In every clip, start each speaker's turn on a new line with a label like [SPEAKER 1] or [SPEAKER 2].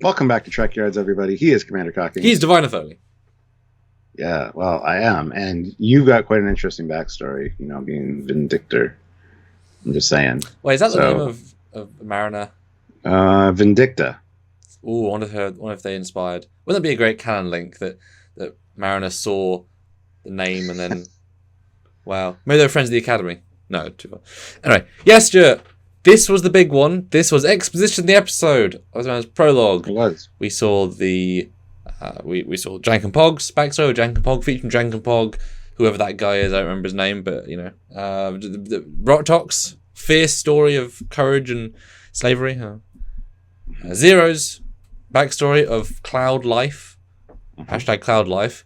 [SPEAKER 1] Welcome back to Trekyards, everybody. He is Commander Cocking.
[SPEAKER 2] He's Diviner Foley.
[SPEAKER 1] Yeah, well, I am. And you've got quite an interesting backstory, being Vindictor. I'm just saying.
[SPEAKER 2] Wait, is that the name of Mariner?
[SPEAKER 1] Vindicta.
[SPEAKER 2] Ooh, I wonder if they inspired. Wouldn't that be a great canon link that Mariner saw the name and then... Wow. Maybe they were friends of the Academy. No, too far. Anyway, yes, Stuart. This was the big one. This was exposition of the episode. I was known as prologue.
[SPEAKER 1] It was.
[SPEAKER 2] We saw the... we saw Jank and Pog's backstory. Jank and Pog, featuring Jank and Pog. Whoever that guy is, I don't remember his name, but, the Rotox, fierce story of courage and slavery. Zero's backstory of Cloud Life. Hashtag Cloud Life.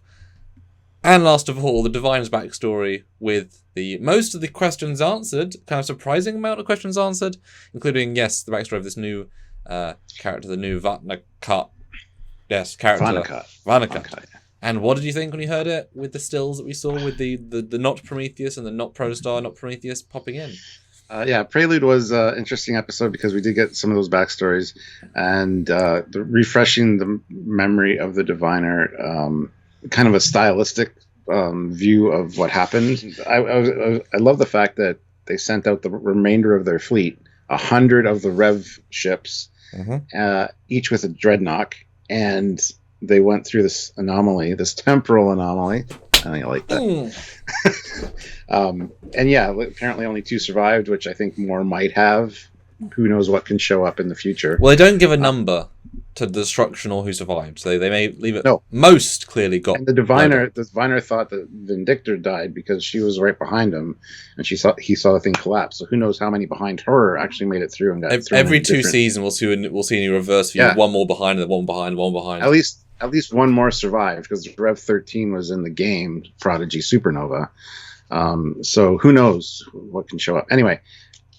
[SPEAKER 2] And last of all, the Divine's backstory with most of the questions answered, kind of surprising amount of questions answered, including, yes, the backstory of this new character, the new Vatnakat. Yes, character. Vanakat. And what did you think when you heard it with the stills that we saw with the not Prometheus and the not Protostar, not Prometheus popping in?
[SPEAKER 1] Prelude was an interesting episode because we did get some of those backstories and refreshing the memory of the Diviner, kind of a stylistic view of what happened. I love the fact that they sent out the remainder of their fleet, 100 of the Rev ships, each with a dreadnought, and they went through this anomaly, this temporal anomaly. I think I like that. And yeah, apparently only 2 survived, which I think more might have. Who knows what can show up in the future.
[SPEAKER 2] Well, they don't give a number to the destruction or who survived, so they may leave it.
[SPEAKER 1] No.
[SPEAKER 2] Most clearly got.
[SPEAKER 1] And the Diviner thought that Vindictor died because she was right behind him, and he saw the thing collapse. So who knows how many behind her actually made it through and got thrown.
[SPEAKER 2] Every 2 seasons, we'll see a new reverse view. Yeah. One more behind, and one behind, one behind.
[SPEAKER 1] At least one more survived because Rev 13 was in the game, Prodigy Supernova. So who knows what can show up. Anyway,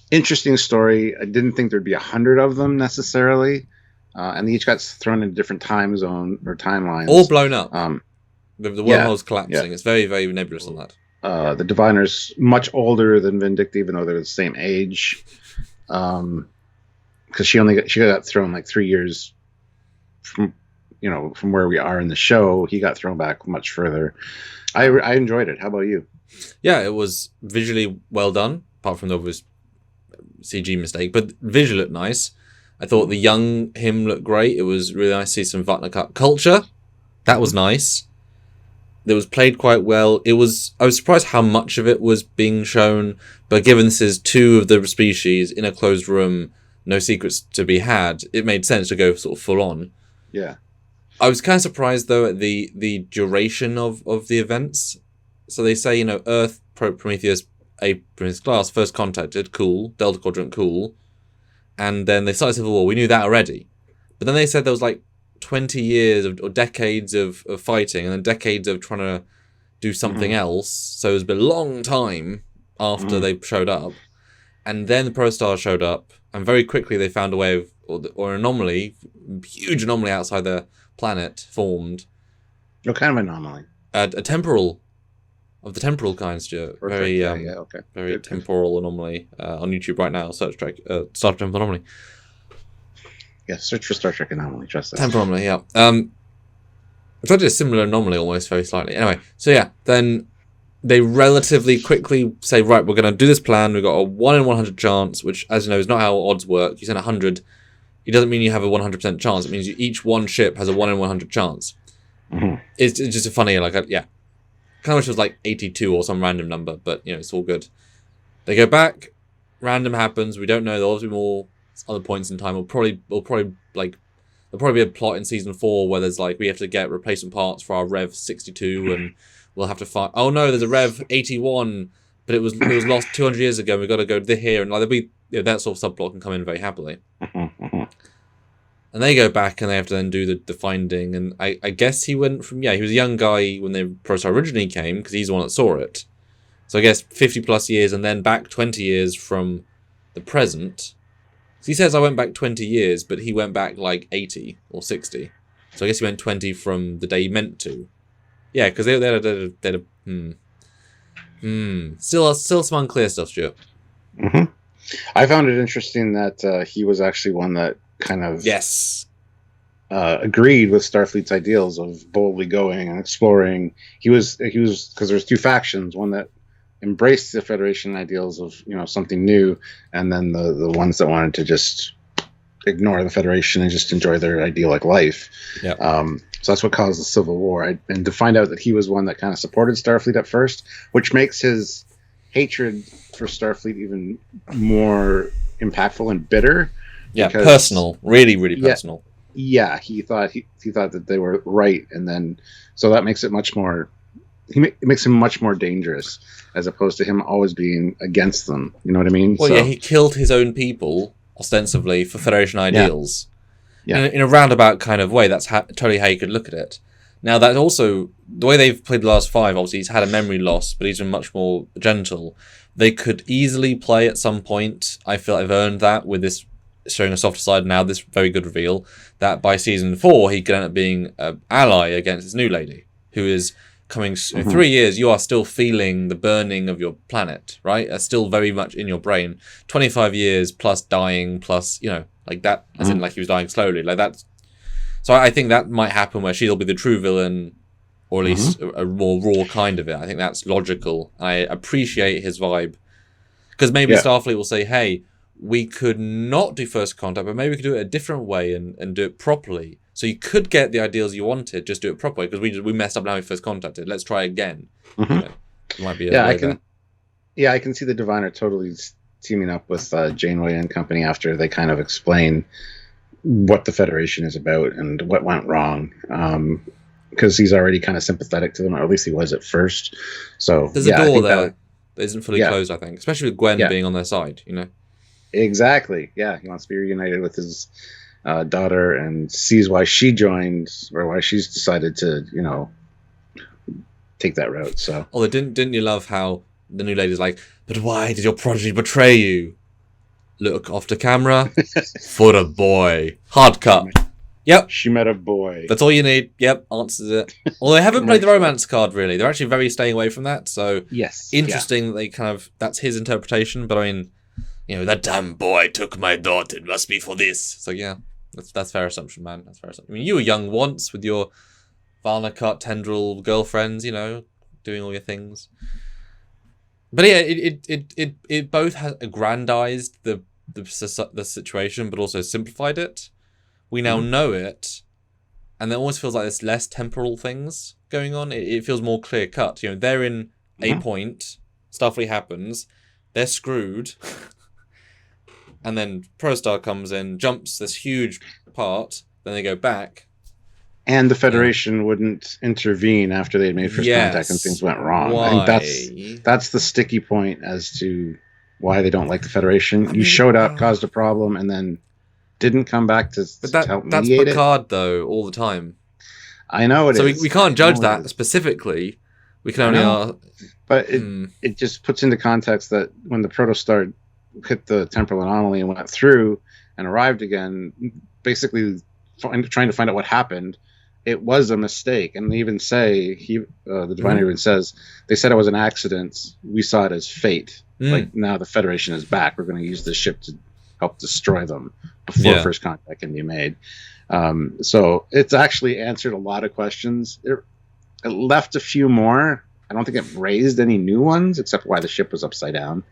[SPEAKER 1] interesting story. I didn't think there'd be 100 of them necessarily. And they each got thrown in a different time zone or timelines.
[SPEAKER 2] All blown up. The wormhole's collapsing. Yeah. It's very, very nebulous on that.
[SPEAKER 1] The Diviner's much older than Vindicta, even though they're the same age. Because she got thrown like 3 years from where we are in the show. He got thrown back much further. I enjoyed it. How about you?
[SPEAKER 2] Yeah, it was visually well done, apart from the obvious CG mistake, but visually looked nice. I thought the young him looked great. It was really nice to see some Vatnakat culture. That was nice. It was played quite well. I was surprised how much of it was being shown, but given this is 2 of the species in a closed room, no secrets to be had, it made sense to go sort of full on.
[SPEAKER 1] Yeah.
[SPEAKER 2] I was kind of surprised, though, at the duration of the events. So they say, Earth, Prometheus, Prometheus class, first contacted, cool. Delta Quadrant, cool. And then they started Civil War. We knew that already. But then they said there was like 20 years or decades of fighting and then decades of trying to do something else. So it's been a long time after they showed up. And then the Protostar showed up. And very quickly they found a way of, or an anomaly, huge anomaly outside their planet formed.
[SPEAKER 1] What kind of anomaly?
[SPEAKER 2] A temporal, of the temporal kind, Stuart.
[SPEAKER 1] Perfect. Okay.
[SPEAKER 2] Very good. Temporal anomaly on YouTube right now. Search Star Trek Anomaly.
[SPEAKER 1] Yeah, search for Star Trek Anomaly. Trust us.
[SPEAKER 2] Temporal anomaly. Yeah. It's actually a similar anomaly, almost very slightly. Anyway, so yeah, then they relatively quickly say, right, we're going to do this plan. We've got a 1 in 100 chance, which, as you know, is not how odds work. You send 100. It doesn't mean you have a 100% chance. It means each one ship has a 1 in 100 chance. It's just a funny, kind of wish it was like 82 or some random number, but, it's all good. They go back, random happens, we don't know, there'll be more other points in time. There'll probably be a plot in season 4 where there's we have to get replacement parts for our Rev 62 and we'll have to find, oh no, there's a Rev 81, but it was lost 200 years ago and we've got to go here, and there'll be, that sort of subplot can come in very happily. And they go back and they have to then do the finding. And I guess he went from, he was a young guy when the Protostar originally came, because he's the one that saw it. So I guess 50 plus years and then back 20 years from the present. So he says I went back 20 years, but he went back 80 or 60. So I guess he went 20 from the day he meant to. Yeah, because they're still some unclear stuff, Stuart.
[SPEAKER 1] I found it interesting that he was actually one that kind of agreed with Starfleet's ideals of boldly going and exploring. He was because there's two factions, one that embraced the Federation ideals of something new, and then the ones that wanted to just ignore the Federation and just enjoy their idyllic life.
[SPEAKER 2] Yeah.
[SPEAKER 1] So that's what caused the Civil War. And to find out that he was one that kind of supported Starfleet at first, which makes his hatred for Starfleet even more impactful and bitter.
[SPEAKER 2] Yeah, personal, really, really personal.
[SPEAKER 1] Yeah, he thought that they were right, and then so that makes it much more. It makes him much more dangerous as opposed to him always being against them. You know what I mean?
[SPEAKER 2] Well, yeah, he killed his own people ostensibly for Federation ideals.
[SPEAKER 1] Yeah.
[SPEAKER 2] In a roundabout kind of way, that's totally how you could look at it. Now, that also, the way they've played the last 5, obviously he's had a memory loss, but he's been much more gentle. They could easily play at some point. I feel I've earned that with this showing a softer side now, this very good reveal, that by season 4, he could end up being an ally against his new lady, who is coming in 3 years. You are still feeling the burning of your planet, right? It's still very much in your brain. 25 years plus dying, plus, like that, as in like he was dying slowly, like that. So I think that might happen where she'll be the true villain, or at least a more raw kind of it. I think that's logical. I appreciate his vibe. Because maybe Starfleet will say, hey, we could not do first contact, but maybe we could do it a different way and do it properly. So you could get the ideals you wanted, just do it properly, because we messed up now we first contacted. Let's try again. Might be
[SPEAKER 1] I can see the Diviner totally teaming up with Janeway and company after they kind of explain what the Federation is about and what went wrong. Because he's already kind of sympathetic to them, or at least he was at first. So
[SPEAKER 2] there's a door there that isn't fully closed, I think, especially with Gwen being on their side.
[SPEAKER 1] Exactly. Yeah, he wants to be reunited with his daughter and sees why she joined, or why she's decided to, take that route. So,
[SPEAKER 2] didn't you love how the new lady's like, but why did your prodigy betray you? Look off the camera for the boy. Hard cut. Yep.
[SPEAKER 1] She met a boy.
[SPEAKER 2] That's all you need. Yep, answers it. Although they haven't played the romance card, really. They're actually very staying away from that. So, interesting that they kind of, that's his interpretation. But I mean, that damn boy took my daughter. It must be for this. So, yeah, that's fair assumption, man. That's fair assumption. I mean, you were young once with your Varnacut tendril girlfriends, doing all your things. But yeah, it both has aggrandized the situation, but also simplified it. We now know it, and there almost feels like there's less temporal things going on. It feels more clear cut. They're in a point, Starfleet happens, they're screwed, and then Protostar comes in, jumps this huge part, then they go back.
[SPEAKER 1] And the Federation wouldn't intervene after they had made first contact and things went wrong.
[SPEAKER 2] Why?
[SPEAKER 1] I think that's the sticky point as to why they don't like the Federation. You showed up, caused a problem, and then didn't come back to help mediate it.
[SPEAKER 2] That's Picard, though, all the time.
[SPEAKER 1] I know it is.
[SPEAKER 2] So we can't judge that specifically. We can only...
[SPEAKER 1] But it just puts into context that when the Protostar hit the temporal anomaly and went through and arrived again, basically trying to find out what happened, it was a mistake. And they even say, the Diviner even says, they said it was an accident. We saw it as fate. Like, now the Federation is back. We're going to use this ship to help destroy them before first contact can be made. So it's actually answered a lot of questions. It left a few more. I don't think it raised any new ones, except why the ship was upside down.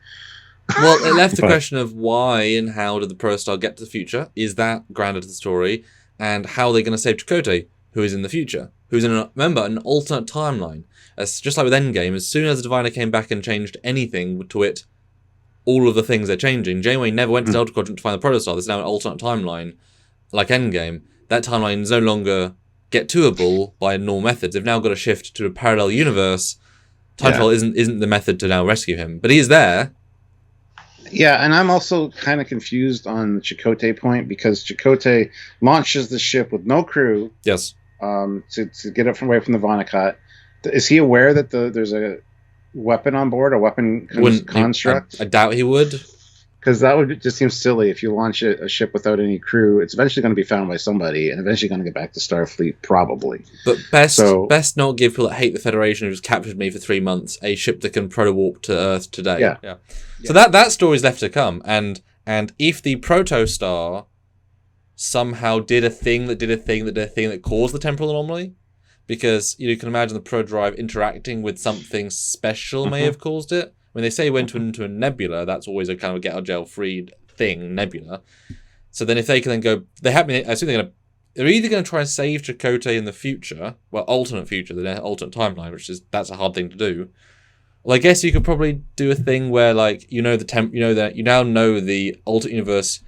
[SPEAKER 2] Well, it left the question of why and how did the Protostar get to the future? Is that grounded to the story? And how are they going to save Chakotay, who is in the future? Who's in, an alternate timeline. Just like with Endgame, as soon as the Diviner came back and changed anything to it, all of the things they're changing. Janeway never went to Delta Quadrant to find the Protostar. There's now an alternate timeline, like Endgame. That timeline is no longer get toable by normal methods. They've now got to shift to a parallel universe. Time travel isn't the method to now rescue him, but he is there.
[SPEAKER 1] Yeah, and I'm also kind of confused on the Chakotay point, because Chakotay launches the ship with no crew.
[SPEAKER 2] Yes.
[SPEAKER 1] To get it away from the Vonnegut. Is he aware that there's a weapon on board, a weapon construct?
[SPEAKER 2] I doubt he would.
[SPEAKER 1] Because that would just seem silly. If you launch a ship without any crew, it's eventually going to be found by somebody and eventually going to get back to Starfleet, probably.
[SPEAKER 2] But best not give people that hate the Federation who's captured me for 3 months a ship that can proto-warp to Earth today. Yeah. So that story's left to come. And if the Protostar somehow did a thing that caused the temporal anomaly. Because you can imagine the prodrive interacting with something special may have caused it. When they say it went into a nebula, that's always a kind of get-out-of-jail-free thing, nebula. So then if they can then go... I assume they're either going to try and save Chakotay in the future, well, alternate future, the alternate timeline, that's a hard thing to do. Well, I guess you could probably do a thing where, like, you now know the alternate universe,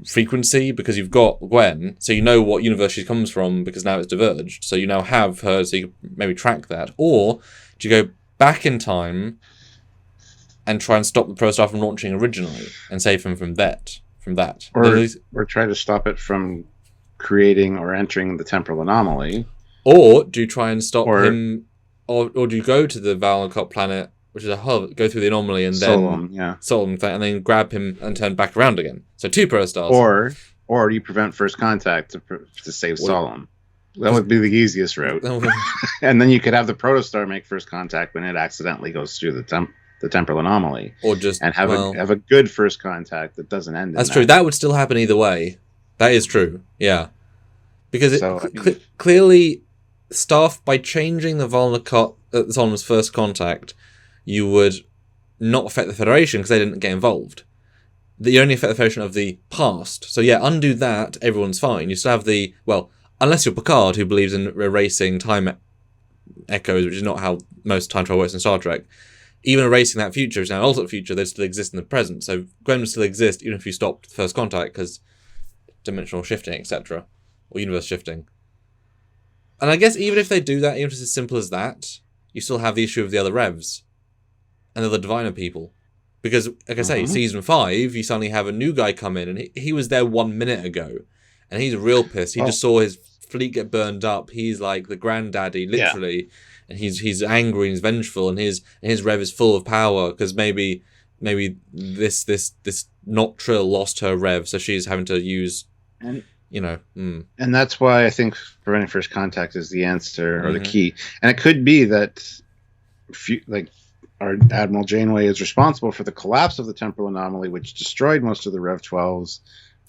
[SPEAKER 2] frequency because you've got Gwen, so you know what universe she comes from because now it's diverged. So you now have her, so you can maybe track that. Or do you go back in time and try and stop the Protostar from launching originally and save him from that?
[SPEAKER 1] Or try to stop it from creating or entering the temporal anomaly.
[SPEAKER 2] Or do you try and stop him, or do you go to the Valcott planet, which is a hub, go through the anomaly and then Solomon, and then grab him and turn back around again. So 2 Protostars.
[SPEAKER 1] Or you prevent first contact to save Solomon. That would be the easiest route. And then you could have the Protostar make first contact when it accidentally goes through the temporal anomaly,
[SPEAKER 2] or just
[SPEAKER 1] and have a good first contact that doesn't end.
[SPEAKER 2] That's true. That would still happen either way. That is true. Yeah, because clearly, staff by changing the Valcott at Solomon's first contact, you would not affect the Federation because they didn't get involved. You only affect the Federation of the past. So yeah, undo that, everyone's fine. You still have unless you're Picard, who believes in erasing time echoes, which is not how most time travel works in Star Trek. Even erasing that future is now an alternate future, they still exist in the present. So Gwen would still exist even if you stopped first contact because dimensional shifting, etc. Or universe shifting. And I guess even if they do that, even if it's as simple as that, you still have the issue of the other Revs. And the Diviner people. Because, like I say, season 5, you suddenly have a new guy come in, and he was there 1 minute ago. And he's real pissed. He just saw his fleet get burned up. He's like the granddaddy, literally. Yeah. And he's angry and he's vengeful, and his Rev is full of power, because maybe this not Trill lost her Rev, so she's having to use, And
[SPEAKER 1] that's why I think preventing first contact is the answer, or the key. And it could be that, our Admiral Janeway is responsible for the collapse of the temporal anomaly, which destroyed most of the Rev 12s.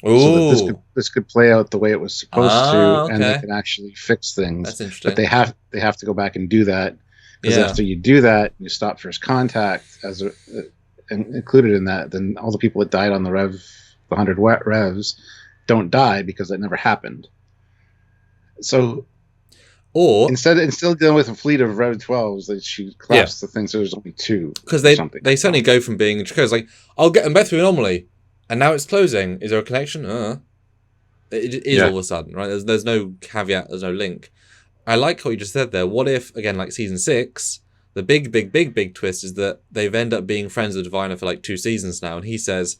[SPEAKER 2] Ooh.
[SPEAKER 1] So that this could play out the way it was supposed to, and they can actually fix things.
[SPEAKER 2] That's interesting.
[SPEAKER 1] But they have to go back and do that, because after you do that, you stop first contact and included in that. Then all the people that died on the 100 Revs don't die because that never happened. So.
[SPEAKER 2] Or
[SPEAKER 1] instead of dealing with a fleet of Rev 12s, that she collapsed the thing, so there's only 2.
[SPEAKER 2] Because they suddenly go from being like, I'll get them back through anomaly, and now it's closing. Is there a connection? It is all of a sudden, right? There's no caveat, there's no link. I like what you just said there. What if, again, like season 6, the big twist is that they've ended up being friends of the Diviner for like 2 seasons now, and he says,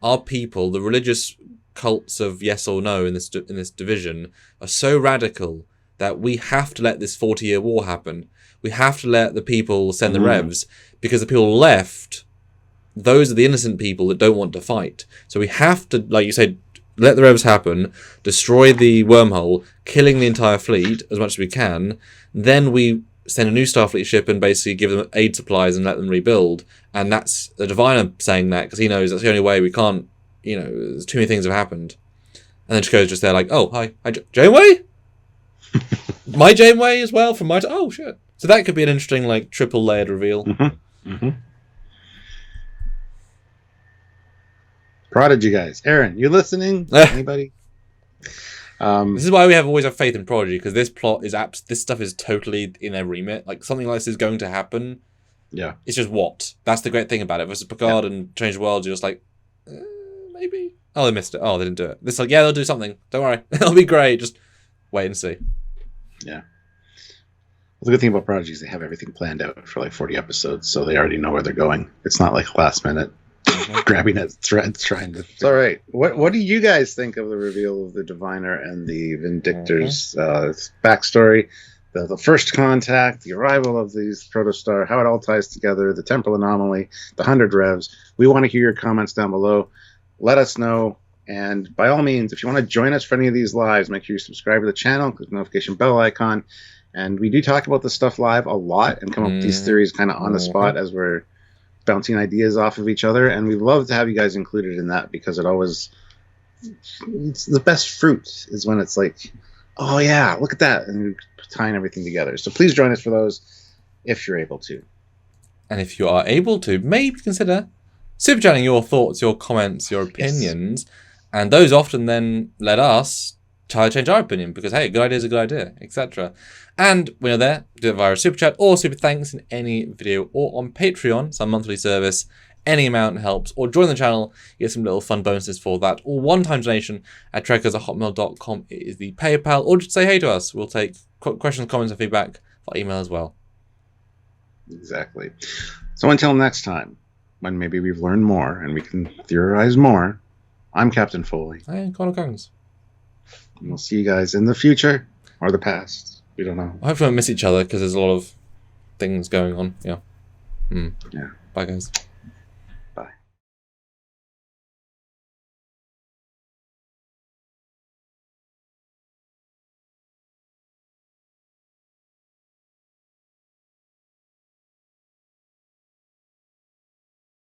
[SPEAKER 2] our people, the religious cults of yes or no in this division, are so radical that we have to let this 40-year war happen. We have to let the people send the Revs, because the people left, those are the innocent people that don't want to fight. So we have to, like you said, let the Revs happen, destroy the wormhole, killing the entire fleet as much as we can. Then we send a new Starfleet ship and basically give them aid supplies and let them rebuild. And that's the Diviner saying that, because he knows that's the only way. We can't, there's too many things have happened. And then Chakotay's just there like, oh, hi Janeway? My Janeway as well from my oh shit. So that could be an interesting like triple layered reveal.
[SPEAKER 1] Prodigy guys, Aaron, you listening? Anybody?
[SPEAKER 2] This is why we always have faith in Prodigy, because this plot is this stuff is totally in their remit. Like something like this is going to happen.
[SPEAKER 1] Yeah, it's
[SPEAKER 2] just what. That's the great thing about it. Versus Picard and Change the World, you're just like maybe. Oh, they missed it. Oh, they didn't do it. This like they'll do something. Don't worry, it'll be great. Just wait and see.
[SPEAKER 1] Yeah. Well, the good thing about Prodigy is they have everything planned out for like 40 episodes, so they already know where they're going. It's not like last minute grabbing at threads trying to. It's all right. What do you guys think of the reveal of the Diviner and the Vindictor's backstory, the first contact, the arrival of these Protostar, how it all ties together, the temporal anomaly, the 100 Revs? We want to hear your comments down below. Let us know. And by all means, if you want to join us for any of these lives, make sure you subscribe to the channel, click the notification bell icon. And we do talk about this stuff live a lot and come up with these theories kind of on the spot as we're bouncing ideas off of each other. And we'd love to have you guys included in that, because it always it's the best fruit is when it's like, oh yeah, look at that, and you're tying everything together. So please join us for those if you're able to.
[SPEAKER 2] And if you are able to, maybe consider super chatting your thoughts, your comments, your opinions, and those often then let us try to change our opinion because, hey, a good idea is a good idea, etc. And when you're there, do it via a super chat or super thanks in any video or on Patreon, some monthly service. Any amount helps. Or join the channel, you get some little fun bonuses for that. Or one-time donation at trekyards@hotmail.com is the PayPal. Or just say hey to us. We'll take questions, comments, and feedback by email as well.
[SPEAKER 1] Exactly. So until next time, when maybe we've learned more and we can theorize more, I'm Captain Foley.
[SPEAKER 2] Hey, Connor Combs.
[SPEAKER 1] And we'll see you guys in the future or the past. We don't know.
[SPEAKER 2] I hope we don't miss each other because there's a lot of things going on. Yeah.
[SPEAKER 1] Yeah.
[SPEAKER 2] Bye, guys.